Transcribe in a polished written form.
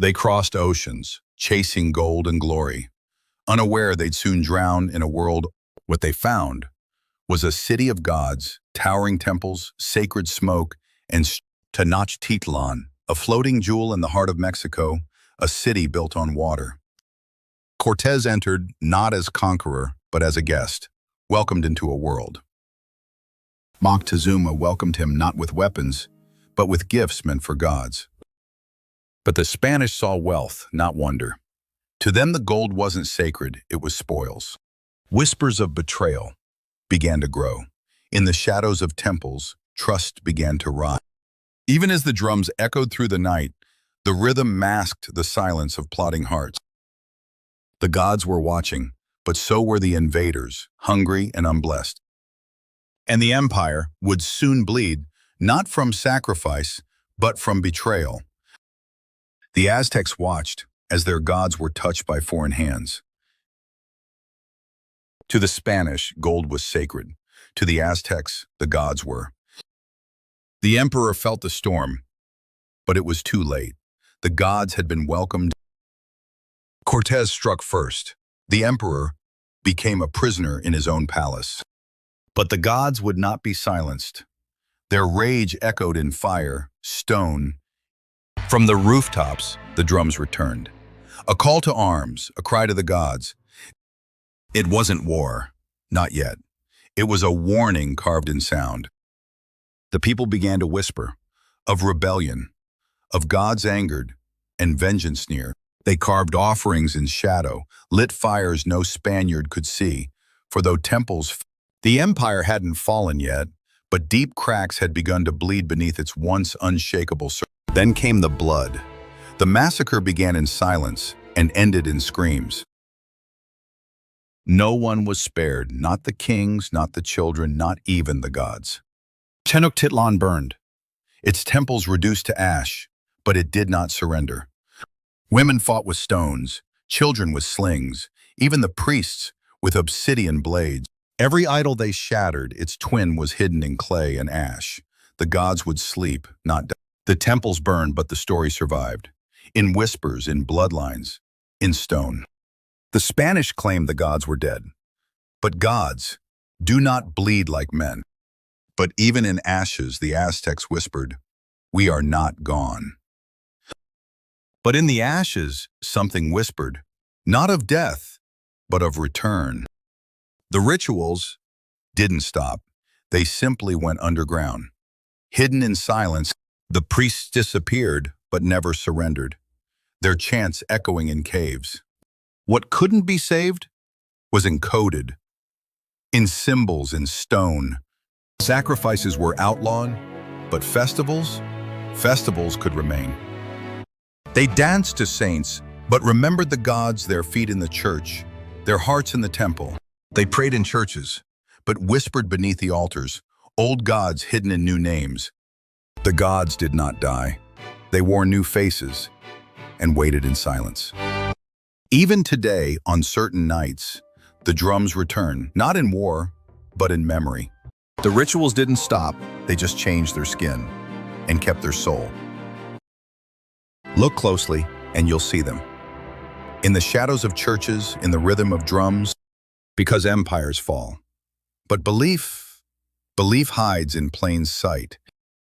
They crossed oceans, chasing gold and glory, unaware they'd soon drown in a world. What they found was a city of gods, towering temples, sacred smoke, and Tenochtitlan, a floating jewel in the heart of Mexico, a city built on water. Cortez entered not as conqueror, but as a guest, welcomed into a world. Moctezuma welcomed him not with weapons, but with gifts meant for gods. But the Spanish saw wealth, not wonder. To them the gold wasn't sacred, it was spoils. Whispers of betrayal began to grow. In the shadows of temples, trust began to rot. Even as the drums echoed through the night, the rhythm masked the silence of plotting hearts. The gods were watching, but so were the invaders, hungry and unblessed. And the empire would soon bleed, not from sacrifice, but from betrayal. The Aztecs watched as their gods were touched by foreign hands. To the Spanish, gold was sacred. To the Aztecs, the gods were. The emperor felt the storm, but it was too late. The gods had been welcomed. Cortez struck first. The emperor became a prisoner in his own palace. But the gods would not be silenced. Their rage echoed in fire, stone. From the rooftops, the drums returned. A call to arms, a cry to the gods. It wasn't war, not yet. It was a warning carved in sound. The people began to whisper of rebellion, of gods angered, and vengeance near. They carved offerings in shadow, lit fires no Spaniard could see, for though temples, the empire hadn't fallen yet, but deep cracks had begun to bleed beneath its once unshakable surface. Then came the blood. The massacre began in silence and ended in screams. No one was spared, not the kings, not the children, not even the gods. Tenochtitlan burned, its temples reduced to ash, but it did not surrender. Women fought with stones, children with slings, even the priests with obsidian blades. Every idol they shattered, its twin was hidden in clay and ash. The gods would sleep, not die. The temples burned, but the story survived. In whispers, in bloodlines, in stone. The Spanish claimed the gods were dead. But gods do not bleed like men. But even in ashes, the Aztecs whispered, "We are not gone." But in the ashes, something whispered, not of death, but of return. The rituals didn't stop. They simply went underground. Hidden in silence, the priests disappeared, but never surrendered, their chants echoing in caves. What couldn't be saved was encoded in symbols in stone. Sacrifices were outlawed, but festivals could remain. They danced to saints, but remembered the gods, their feet in the church, their hearts in the temple. They prayed in churches, but whispered beneath the altars, old gods hidden in new names. The gods did not die. They wore new faces and waited in silence. Even today, on certain nights, the drums return, not in war, but in memory. The rituals didn't stop, they just changed their skin and kept their soul. Look closely and you'll see them. In the shadows of churches, in the rhythm of drums, because empires fall. But belief hides in plain sight.